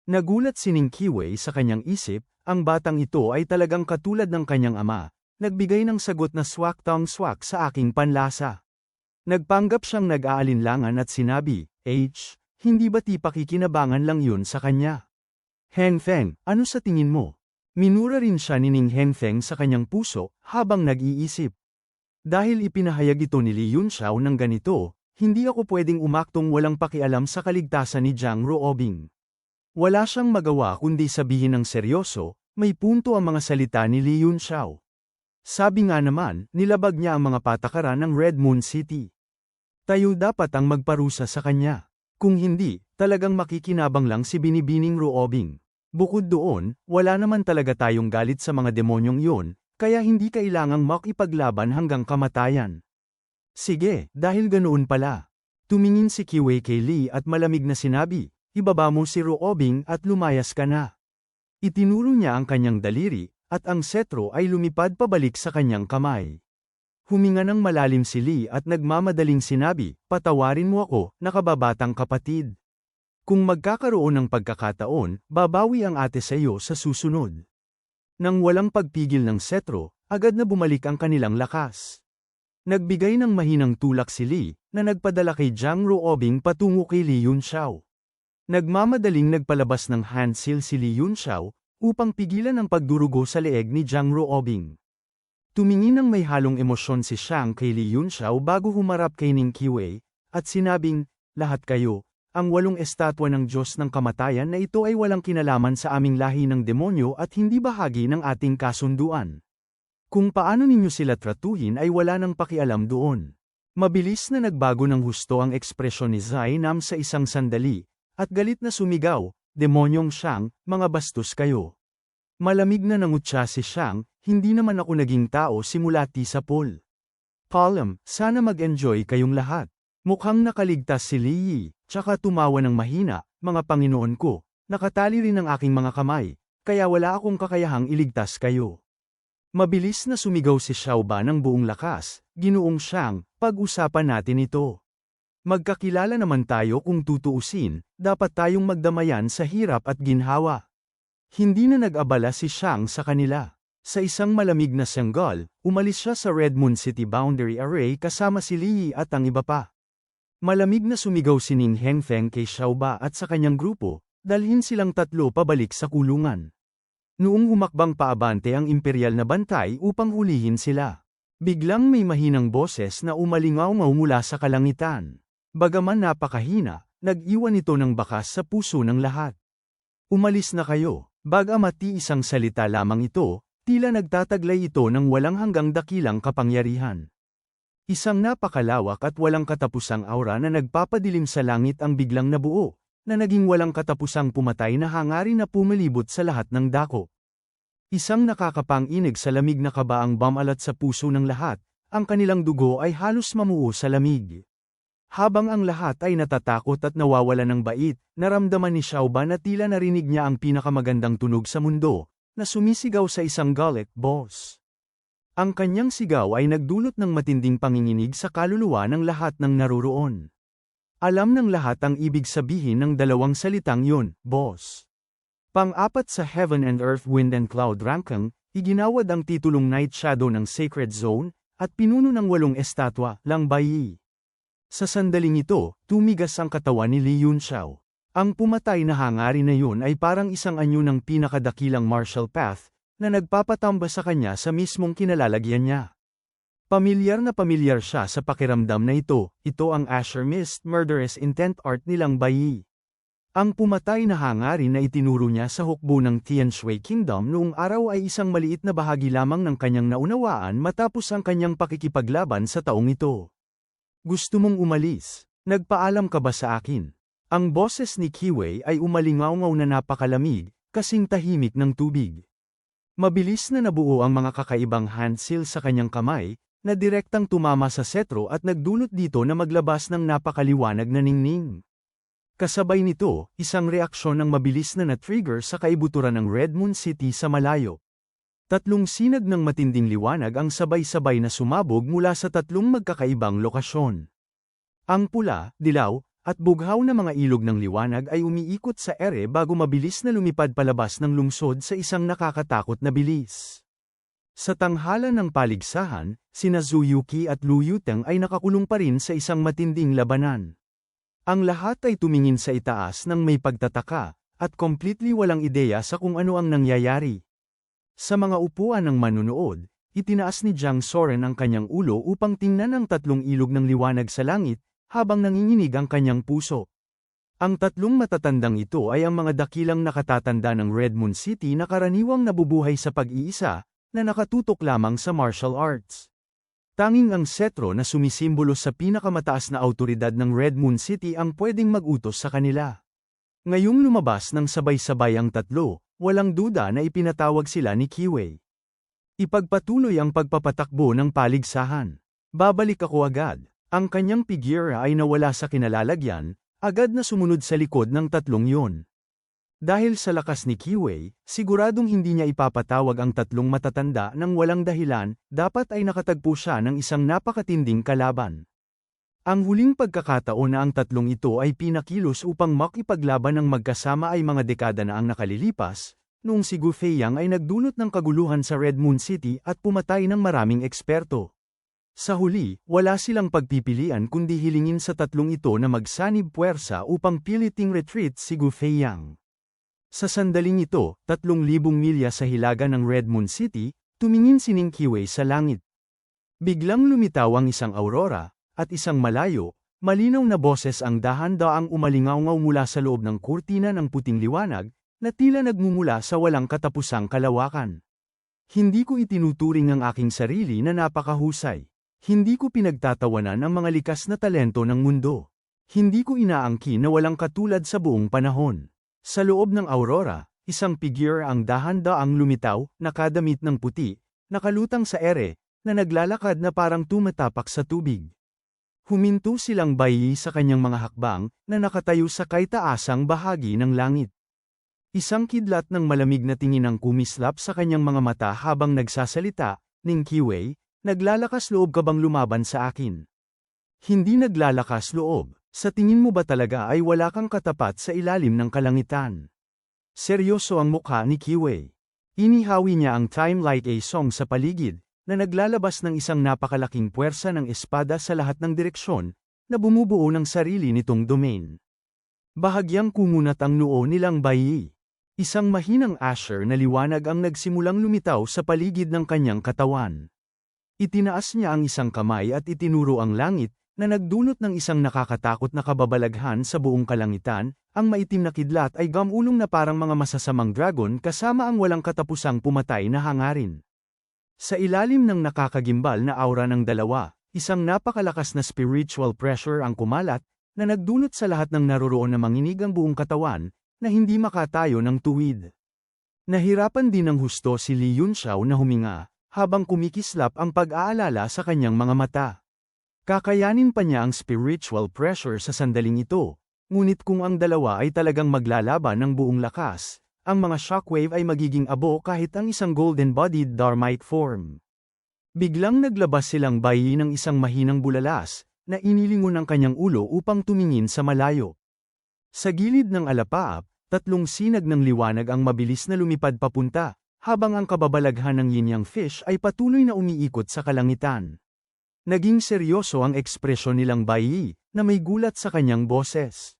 Nagulat si Ning Qiwei sa kanyang isip, ang batang ito ay talagang katulad ng kanyang ama, nagbigay ng sagot na swak tong swak sa aking panlasa. Nagpanggap siyang nag-aalinlangan at sinabi, hindi ba pakikinabangan lang yun sa kanya? Hengfeng, ano sa tingin mo? Minura rin siya ni Ning Hengfeng sa kanyang puso, habang nag-iisip. Dahil ipinahayag ito ni Li Yunxiao ng ganito, hindi ako pwedeng umaktong walang pakialam sa kaligtasan ni Jiang Ruobing. Wala siyang magawa kundi sabihin ng seryoso, may punto ang mga salita ni Li Yunxiao. Sabi nga naman, nilabag niya ang mga patakaran ng Red Moon City. Tayo dapat ang magparusa sa kanya. Kung hindi, talagang makikinabang lang si Binibining Ruobing. Bukod doon, wala naman talaga tayong galit sa mga demonyong yun, kaya hindi kailangang makipaglaban hanggang kamatayan. Sige, dahil ganoon pala. Tumingin si Qiwei kay Li at malamig na sinabi, ibaba mo si Ruobing at lumayas ka na. Itinuro niya ang kanyang daliri, at ang setro ay lumipad pabalik sa kanyang kamay. Huminga ng malalim si Li at nagmamadaling sinabi, patawarin mo ako, nakababatang kapatid. Kung magkakaroon ng pagkakataon, babawi ang ate sa iyo sa susunod. Nang walang pagpigil ng setro, agad na bumalik ang kanilang lakas. Nagbigay ng mahinang tulak si Li, na nagpadala kay Jiang Ruobing patungo kay Li Yunxiao. Nagmamadaling nagpalabas ng hand seal si Li Yunxiao, upang pigilan ang pagdurugo sa leeg ni Jiang Ruobing. Tumingin ng may halong emosyon si Xiang kay Li Yunxiao bago humarap kay Ning Qiwei, at sinabing, lahat kayo, ang 8 estatwa ng Diyos ng kamatayan na ito ay walang kinalaman sa aming lahi ng demonyo at hindi bahagi ng ating kasunduan. Kung paano ninyo sila tratuhin ay wala nang pakialam doon. Mabilis na nagbago ng husto ang ekspresyon ni Zainam sa isang sandali, at galit na sumigaw, demonyong Xiang, mga bastos kayo. Malamig na nangutya si Xiang, hindi naman ako naging tao simula sa pool. Column, sana mag-enjoy kayong lahat. Mukhang nakaligtas si Li Yi, tsaka tumawa ng mahina, mga Panginoon ko, nakatali rin ang aking mga kamay, kaya wala akong kakayahang iligtas kayo. Mabilis na sumigaw si Xiao Ba ng buong lakas, Ginoong Xiang, pag-usapan natin ito. Magkakilala naman tayo kung tutuusin, dapat tayong magdamayan sa hirap at ginhawa. Hindi na nag-abala si Xiang sa kanila. Sa isang malamig na sanggol, umalis siya sa Red Moon City Boundary Array kasama si Li Yi at ang iba pa. Malamig na sumigaw si Ning Hengfeng kay Xiao Ba at sa kanyang grupo, dalhin silang tatlo pabalik sa kulungan. Noong humakbang paabante ang imperial na bantay upang hulihin sila. Biglang may mahinang boses na umalingaw-ngaw mula sa kalangitan. Bagaman napakahina, nag-iwan ito ng bakas sa puso ng lahat. Umalis na kayo, bagamati isang salita lamang ito, tila nagtataglay ito ng walang hanggang dakilang kapangyarihan. Isang napakalawak at walang katapusang aura na nagpapadilim sa langit ang biglang nabuo, na naging walang katapusang pumatay na hangarin na pumilibot sa lahat ng dako. Isang nakakapanginig sa lamig na kabaang bumalat sa puso ng lahat, ang kanilang dugo ay halos mamuo sa lamig. Habang ang lahat ay natatakot at nawawala ng bait, naramdaman ni Xiao Ba na tila narinig niya ang pinakamagandang tunog sa mundo, na sumisigaw sa isang galit, boss. Ang kanyang sigaw ay nagdulot ng matinding panginginig sa kaluluwa ng lahat ng naruroon. Alam ng lahat ang ibig sabihin ng dalawang salitang yun, boss. Pang-apat sa Heaven and Earth Wind and Cloud ranking, iginawad ang titulong Night Shadow ng Sacred Zone, at pinuno ng 8 estatwa, Lang Bai. Sa sandaling ito, tumigas ang katawan ni Li Yunxiao. Ang pumatay na hangarin na yun ay parang isang anyo ng pinakadakilang martial path, na nagpapatamba sa kanya sa mismong kinalalagyan niya. Pamilyar na pamilyar siya sa pakiramdam na ito ang Asher Mist Murderous Intent Art ni Lang Bai. Ang pumatay na hangarin na itinuro niya sa hukbo ng Tianshui Kingdom noong araw ay isang maliit na bahagi lamang ng kanyang naunawaan matapos ang kanyang pakikipaglaban sa taong ito. Gusto mong umalis? Nagpaalam ka ba sa akin? Ang boses ni Qiwei ay umalingaw-ngaw na napakalamig, kasing tahimik ng tubig. Mabilis na nabuo ang mga kakaibang hand seal sa kanyang kamay, na direktang tumama sa setro at nagdulot dito na maglabas ng napakaliwanag na ningning. Kasabay nito, isang reaksyon ng mabilis na na-trigger sa kaibuturan ng Red Moon City sa malayo. 3 sinag ng matinding liwanag ang sabay-sabay na sumabog mula sa 3 magkakaibang lokasyon. Ang pula, dilaw, at bughaw na mga ilog ng liwanag ay umiikot sa ere bago mabilis na lumipad palabas ng lungsod sa isang nakakatakot na bilis. Sa tanghalan ng paligsahan, sina Zuyuki at Lu Yuteng ay nakakulong pa rin sa isang matinding labanan. Ang lahat ay tumingin sa itaas ng may pagtataka, at completely walang ideya sa kung ano ang nangyayari. Sa mga upuan ng manunood, itinaas ni Jiang Soren ang kanyang ulo upang tingnan ang tatlong ilog ng liwanag sa langit, habang nanginginig ang kanyang puso. Ang tatlong matatandang ito ay ang mga dakilang nakatatanda ng Red Moon City na karaniwang nabubuhay sa pag-iisa, na nakatutok lamang sa martial arts. Tanging ang setro na sumisimbolo sa pinakamataas na awtoridad ng Red Moon City ang pwedeng mag-utos sa kanila. Ngayong lumabas ng sabay-sabay ang tatlo, walang duda na ipinatawag sila ni Kiwei. Ipagpatuloy ang pagpapatakbo ng paligsahan. Babalik ako agad. Ang kanyang figura ay nawala sa kinalalagyan, agad na sumunod sa likod ng tatlong yon. Dahil sa lakas ni Kiwei, siguradong hindi niya ipapatawag ang tatlong matatanda nang walang dahilan, dapat ay nakatagpo siya ng isang napakatinding kalaban. Ang huling pagkakataon na ang tatlong ito ay pinakilos upang makipaglaban ng magkasama ay mga dekada na ang nakalilipas, noong si Gu Feiyang ay nagdulot ng kaguluhan sa Red Moon City at pumatay ng maraming eksperto. Sa huli, wala silang pagpipilian kundi hilingin sa tatlong ito na magsanib puwersa upang piliting retreat si Gu Feiyang. Sa sandaling ito, 3,000 milya sa hilaga ng Red Moon City, tumingin si Ning Qiwei sa langit. Biglang lumitaw ang isang aurora, at isang malayo, malinaw na boses ang dahan-daang umalingaw-ngaw mula sa loob ng kurtina ng puting liwanag, na tila nagmumula sa walang katapusang kalawakan. Hindi ko itinuturing ang aking sarili na napakahusay. Hindi ko pinagtatawanan ang mga likas na talento ng mundo. Hindi ko inaangkin na walang katulad sa buong panahon. Sa loob ng aurora, isang figure ang dahan-daang lumitaw, nakadamit ng puti, nakalutang sa ere, na naglalakad na parang tumatapak sa tubig. Huminto silang bayi sa kanyang mga hakbang, na nakatayo sa kaitaasang bahagi ng langit. Isang kidlat ng malamig na tingin ang kumislap sa kanyang mga mata habang nagsasalita, Ning Qiwei, naglalakas loob ka bang lumaban sa akin? Hindi naglalakas loob. Sa tingin mo ba talaga ay wala kang katapat sa ilalim ng kalangitan? Seryoso ang mukha ni Qiwei. Inihawi niya ang Time Like a Song sa paligid, na naglalabas ng isang napakalaking puwersa ng espada sa lahat ng direksyon, na bumubuo ng sarili nitong domain. Bahagyang kumunat ang noo nilang bayi. Isang mahinang asher na liwanag ang nagsimulang lumitaw sa paligid ng kanyang katawan. Itinaas niya ang isang kamay at itinuro ang langit, na nagdulot ng isang nakakatakot na kababalaghan sa buong kalangitan. Ang maitim na kidlat ay gamulong na parang mga masasamang dragon kasama ang walang katapusang pumatay na hangarin. Sa ilalim ng nakakagimbal na aura ng dalawa, isang napakalakas na spiritual pressure ang kumalat, na nagdulot sa lahat ng naroroon na manginig ang buong katawan, na hindi makatayo ng tuwid. Nahirapan din ng husto si Li Yunxiao na huminga, habang kumikislap ang pag-aalala sa kanyang mga mata. Kakayanin pa niya ang spiritual pressure sa sandaling ito, ngunit kung ang dalawa ay talagang maglalaban ng buong lakas, ang mga shockwave ay magiging abo kahit ang isang golden-bodied Dharmite form. Biglang naglabas silang bayi ng isang mahinang bulalas, na inilingon ang kanyang ulo upang tumingin sa malayo. Sa gilid ng alapaap, 3 sinag ng liwanag ang mabilis na lumipad papunta, habang ang kababalaghan ng yin-yang fish ay patuloy na umiikot sa kalangitan. Naging seryoso ang ekspresyon nilang bayi, na may gulat sa kanyang boses.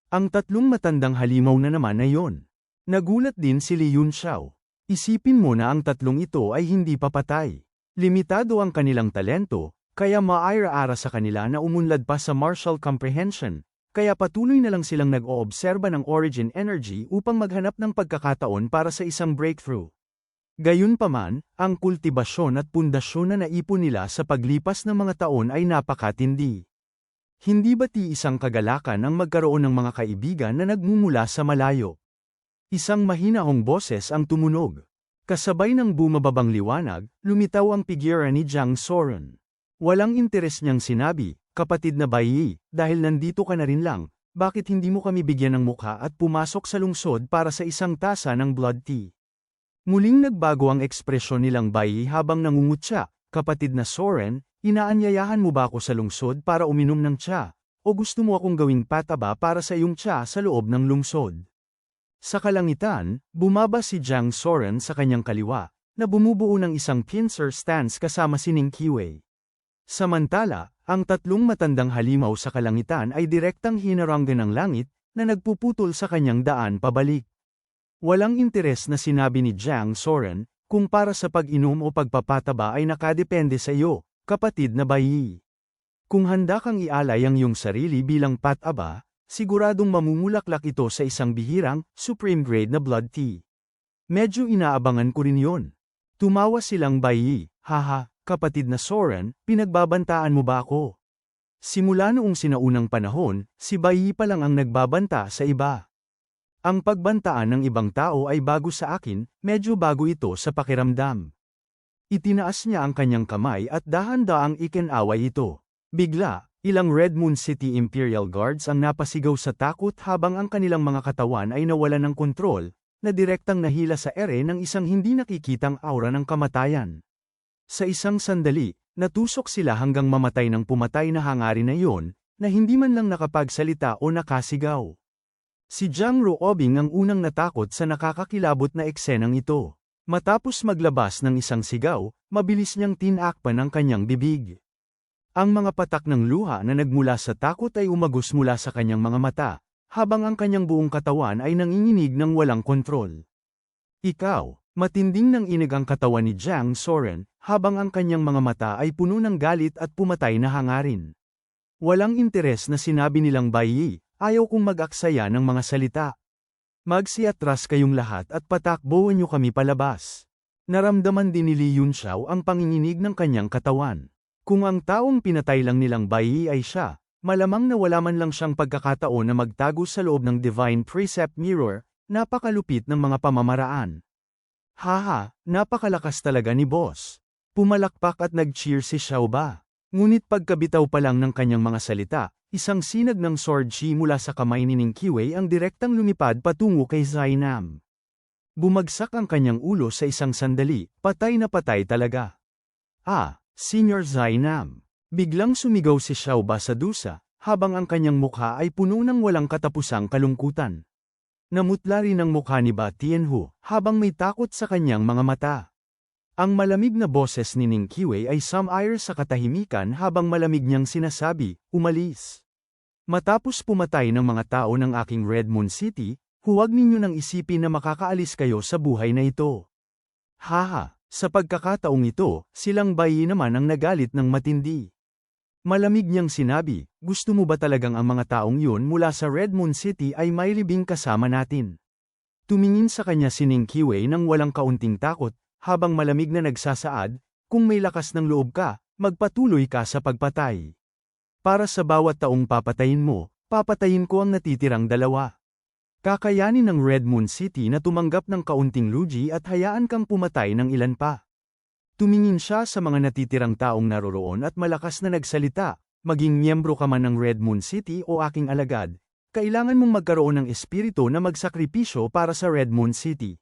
Ang 3 matandang halimaw na naman ay yon. Nagulat din si Li Yunxiao. Isipin mo na ang 3 ito ay hindi papatay. Limitado ang kanilang talento, kaya maaira-ara sa kanila na umunlad pa sa martial comprehension, kaya patuloy na lang silang nag-oobserba ng origin energy upang maghanap ng pagkakataon para sa isang breakthrough. Gayunpaman, ang kultibasyon at pundasyon na naipon nila sa paglipas ng mga taon ay napakatindi. Hindi bati isang kagalakan ang magkaroon ng mga kaibigan na nagmumula sa malayo. Isang mahinahong boses ang tumunog. Kasabay ng bumababang liwanag, lumitaw ang figura ni Jiang Soren. Walang interes niyang sinabi, kapatid na bayi, dahil nandito ka na rin lang, bakit hindi mo kami bigyan ng mukha at pumasok sa lungsod para sa isang tasa ng blood tea? Muling nagbago ang ekspresyon nilang bayi habang nangungutya, kapatid na Soren, inaanyayahan mo ba ako sa lungsod para uminom ng tsa? o gusto mo akong gawing pataba para sa iyong tiya sa loob ng lungsod? Sa kalangitan, bumaba si Jiang Soren sa kanyang kaliwa, na bumubuo ng isang pincer stance kasama si Ning Qiwei. Samantala, ang tatlong matandang halimaw sa kalangitan ay direktang hinaranggan ng langit, na nagpuputol sa kanyang daan pabalik. Walang interes na sinabi ni Jiang Soren, kung para sa pag-inom o pagpapataba ay nakadepende sa iyo, kapatid na bayi. Kung handa kang ialay ang iyong sarili bilang pataba, siguradong mamumulaklak ito sa isang bihirang, supreme grade na blood tea. Medyo inaabangan ko rin yon. Tumawa silang bayi, haha, kapatid na Soren, pinagbabantaan mo ba ako? Simula noong sinaunang panahon, si bayi pa lang ang nagbabanta sa iba. Ang pagbantaan ng ibang tao ay bago sa akin, medyo bago ito sa pakiramdam. Itinaas niya ang kanyang kamay at dahan-daang ikinaway ito. Bigla, ilang Red Moon City Imperial Guards ang napasigaw sa takot habang ang kanilang mga katawan ay nawalan ng kontrol, na direktang nahila sa ere ng isang hindi nakikitang aura ng kamatayan. Sa isang sandali, natusok sila hanggang mamatay ng pumatay na hangarin na iyon, na hindi man lang nakapagsalita o nakasigaw. Si Jiang Ruobing ang unang natakot sa nakakakilabot na eksenang ito. Matapos maglabas ng isang sigaw, mabilis niyang tinakpan ang kanyang bibig. Ang mga patak ng luha na nagmula sa takot ay umagos mula sa kanyang mga mata, habang ang kanyang buong katawan ay nanginginig ng walang kontrol. Ikaw, matinding nanginig ang katawan ni Jiang Soren, habang ang kanyang mga mata ay puno ng galit at pumatay na hangarin. Walang interes na sinabi nilang bayi, ayaw kong mag-aksaya ng mga salita. Magsiatras kayong lahat at patakbuhan niyo kami palabas. Naramdaman din ni Li Yunxiao ang panginginig ng kanyang katawan. Kung ang taong pinatay lang nilang bayi ay siya, malamang na wala man lang siyang pagkakataon na magtago sa loob ng Divine Precept Mirror, napakalupit ng mga pamamaraan. Haha, napakalakas talaga ni boss. Pumalakpak at nag-cheer si Xiao Ba. Ngunit pagkabitaw pa lang ng kanyang mga salita, isang sinag ng sword chi mula sa kamay ni Ning Qiwei ang direktang lumipad patungo kay Zainam. Bumagsak ang kanyang ulo sa isang sandali, patay na patay talaga. Senior Zainam. Biglang sumigaw si Xiao Ba sa dusa, habang ang kanyang mukha ay puno ng walang katapusang kalungkutan. Namutla rin ang mukha ni Ba Tianhu, habang may takot sa kanyang mga mata. Ang malamig na boses ni Ning Qiwei ay sumire sa katahimikan habang malamig niyang sinasabi, umalis. Matapos pumatay ng mga tao ng aking Red Moon City, huwag ninyo nang isipin na makakaalis kayo sa buhay na ito. Haha. Sa pagkakataong ito, silang bayi naman ang nagalit ng matindi. Malamig niyang sinabi, gusto mo ba talagang ang mga taong yun mula sa Red Moon City ay may libing kasama natin? Tumingin sa kanya si Ning Qiwei nang walang kaunting takot, habang malamig na nagsasaad, kung may lakas ng loob ka, magpatuloy ka sa pagpatay. Para sa bawat taong papatayin mo, papatayin ko ang natitirang dalawa. Kakayanin ng Red Moon City na tumanggap ng kaunting lugi at hayaan kang pumatay ng ilan pa. Tumingin siya sa mga natitirang taong naroroon at malakas na nagsalita, maging miyembro ka man ng Red Moon City o aking alagad, kailangan mong magkaroon ng espiritu na magsakripisyo para sa Red Moon City.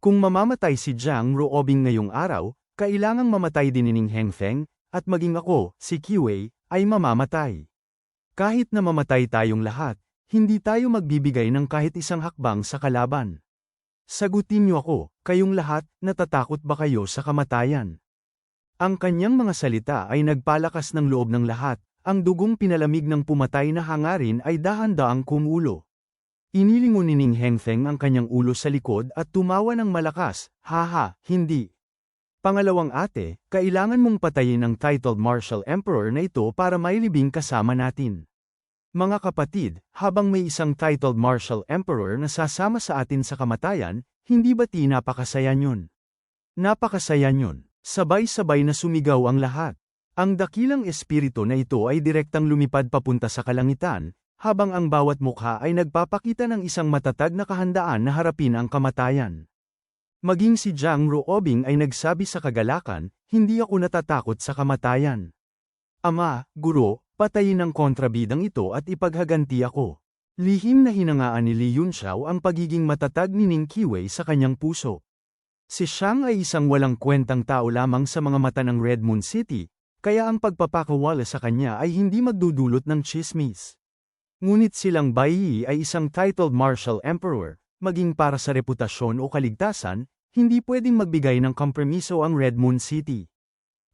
Kung mamamatay si Jiang Ruobing ngayong araw, kailangang mamatay din ni Ning Hengfeng, at maging ako, si Qiwei, ay mamamatay. Kahit na mamatay tayong lahat, hindi tayo magbibigay ng kahit isang hakbang sa kalaban. Sagutin niyo ako, kayong lahat, natatakot ba kayo sa kamatayan? Ang kanyang mga salita ay nagpalakas ng loob ng lahat, ang dugong pinalamig ng pumatay na hangarin ay dahan-daang kumulo. Inilingon ni Ning Hengfeng ang kanyang ulo sa likod at tumawa ng malakas, haha, hindi. Pangalawang ate, kailangan mong patayin ang titled Martial Emperor na ito para mailibing kasama natin. Mga kapatid, habang may isang titled Martial Emperor na sasama sa atin sa kamatayan, hindi ba napakasaya yun? Napakasaya yun. Sabay-sabay na sumigaw ang lahat. Ang dakilang espiritu na ito ay direktang lumipad papunta sa kalangitan, habang ang bawat mukha ay nagpapakita ng isang matatag na kahandaan na harapin ang kamatayan. Maging si Jiang Ruobing ay nagsabi sa kagalakan, hindi ako natatakot sa kamatayan. Ama, guro, patayin ang kontrabidang ito at ipaghaganti ako. Lihim na hinangaan ni Li Yunxiao ang pagiging matatag ni Ning Qiwei sa kanyang puso. Si Xiang ay isang walang kwentang tao lamang sa mga mata ng Red Moon City, kaya ang pagpapakawala sa kanya ay hindi magdudulot ng tsismis. Ngunit silang Bai ay isang titled martial emperor, maging para sa reputasyon o kaligtasan, hindi pwedeng magbigay ng kompromiso ang Red Moon City.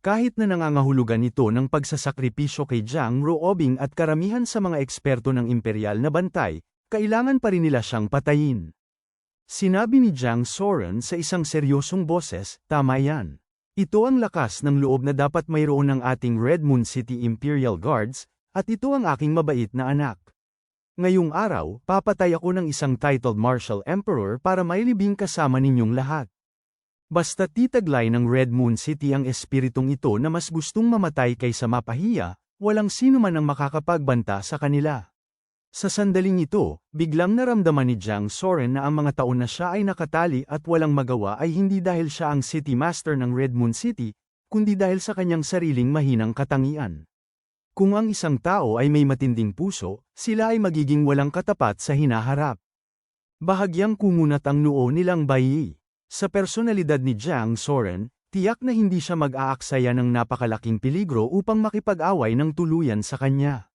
Kahit na nangangahulugan ito ng pagsasakripisyo kay Jiang Ruobing at karamihan sa mga eksperto ng imperial na bantay, kailangan pa rin nila siyang patayin. Sinabi ni Jiang Soren sa isang seryosong boses, tama yan. Ito ang lakas ng loob na dapat mayroon ng ating Red Moon City Imperial Guards, at ito ang aking mabait na anak. Ngayong araw, papatay ako ng isang titled martial emperor para mailibing kasama ninyong lahat. Basta titaglay ng Red Moon City ang espiritong ito na mas gustong mamatay kaysa mapahiya, walang sino man ang makakapagbanta sa kanila. Sa sandaling ito, biglang naramdaman ni Jiang Soren na ang mga taon na siya ay nakatali at walang magawa ay hindi dahil siya ang City Master ng Red Moon City, kundi dahil sa kanyang sariling mahinang katangian. Kung ang isang tao ay may matinding puso, sila ay magiging walang katapat sa hinaharap. Bahagyang kumunat ang noo nilang Bai. Sa personalidad ni Jiang Soren, tiyak na hindi siya mag-aaksaya ng napakalaking peligro upang makipag-away ng tuluyan sa kanya.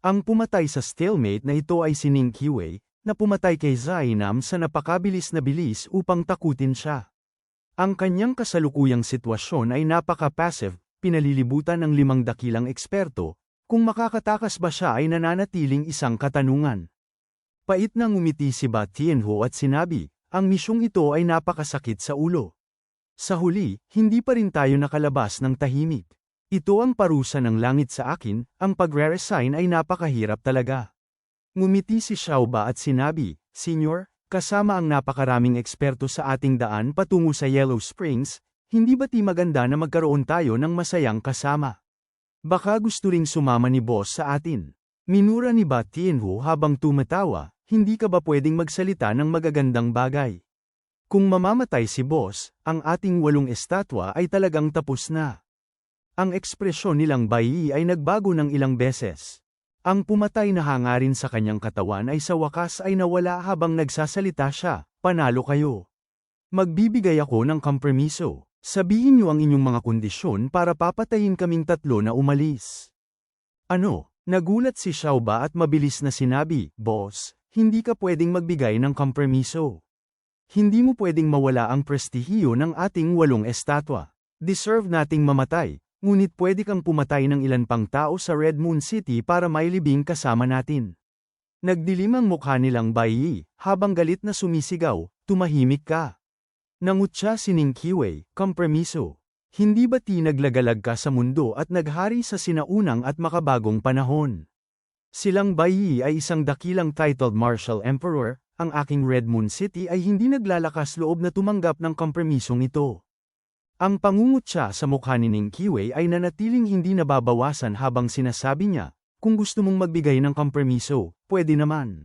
Ang pumatay sa stalemate na ito ay si Ning Qiwei, na pumatay kay Zainam sa napakabilis na bilis upang takutin siya. Ang kanyang kasalukuyang sitwasyon ay napaka-passive, pinalilibutan ng 5 dakilang eksperto, kung makakatakas ba siya ay nananatiling isang katanungan. Pait na ngumiti si Ba Tianho at sinabi, ang misyong ito ay napakasakit sa ulo. Sa huli, hindi pa rin tayo nakalabas ng tahimik. Ito ang parusa ng langit sa akin, ang pagre-resign ay napakahirap talaga. Ngumiti si Xiaoba at sinabi, Senyor, kasama ang napakaraming eksperto sa ating daan patungo sa Yellow Springs, hindi ba't maganda na magkaroon tayo ng masayang kasama? Baka gusto ring sumama ni boss sa atin. Minura ni Ba Tianho habang tumatawa, hindi ka ba pwedeng magsalita ng magagandang bagay? Kung mamamatay si boss, ang ating 8 estatwa ay talagang tapos na. Ang ekspresyon nilang Bai ay nagbago ng ilang beses. Ang pumatay na hangarin sa kanyang katawan ay sa wakas ay nawala habang nagsasalita siya, panalo kayo. Magbibigay ako ng kompromiso. Sabihin niyo ang inyong mga kondisyon para papatayin kaming 3 na umalis. Ano? Nagulat si Xiaoba at mabilis na sinabi, Boss, hindi ka pwedeng magbigay ng kompromiso. Hindi mo pwedeng mawala ang prestihiyo ng ating 8 estatwa. Deserve nating mamatay, ngunit pwede kang pumatay ng ilan pang tao sa Red Moon City para mailibing kasama natin. Nagdilim ang mukha nilang Bai, habang galit na sumisigaw, tumahimik ka. Nangutya si Ning Qiwei, kompromiso. Hindi ba naglagalag ka sa mundo at naghari sa sinaunang at makabagong panahon? Silang Bai ay isang dakilang titled martial emperor, ang aking Red Moon City ay hindi naglalakas loob na tumanggap ng kompromisong ito. Ang pangungutya sa mukha ni Ning Qiwei ay nanatiling hindi nababawasan habang sinasabi niya, kung gusto mong magbigay ng kompromiso, pwede naman.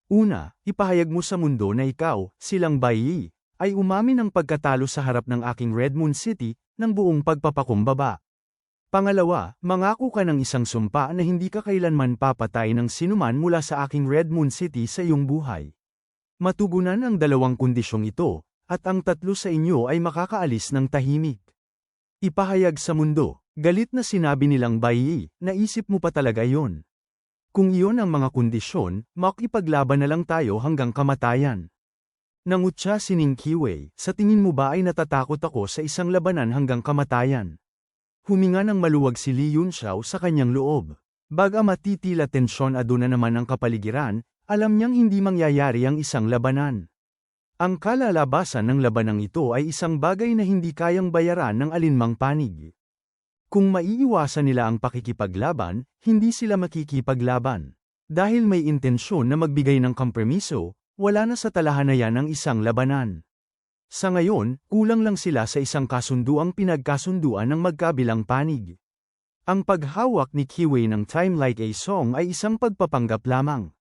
Una, ipahayag mo sa mundo na ikaw, silang Bai, ay umamin ng pagkatalo sa harap ng aking Red Moon City, ng buong pagpapakumbaba. Pangalawa, mangako ka ng isang sumpa na hindi ka kailanman papatay ng sinuman mula sa aking Red Moon City sa iyong buhay. Matugunan ang 2 kondisyong ito, at ang 3 sa inyo ay makakaalis ng tahimik. Ipahayag sa mundo, galit na sinabi nilang Bai, naisip mo pa talaga yon. Kung iyon ang mga kondisyon, makipaglaban na lang tayo hanggang kamatayan. Nangutya si Ning Qiwei, sa tingin mo ba ay natatakot ako sa isang labanan hanggang kamatayan? Huminga ng maluwag si Li Yunxiao sa kanyang loob. Bagamat titila tensyon aduna naman ang kapaligiran, alam niyang hindi mangyayari ang isang labanan. Ang kalalabasan ng labanang ito ay isang bagay na hindi kayang bayaran ng alinmang panig. Kung maiiwasan nila ang pakikipaglaban, hindi sila makikipaglaban. Dahil may intensyon na magbigay ng kompromiso, wala na sa talahanayan ang isang labanan. Sa ngayon, kulang lang sila sa isang kasunduang pinagkasunduan ng magkabilang panig. Ang paghawak ni Qiwei ng Time Like a Song ay isang pagpapanggap lamang.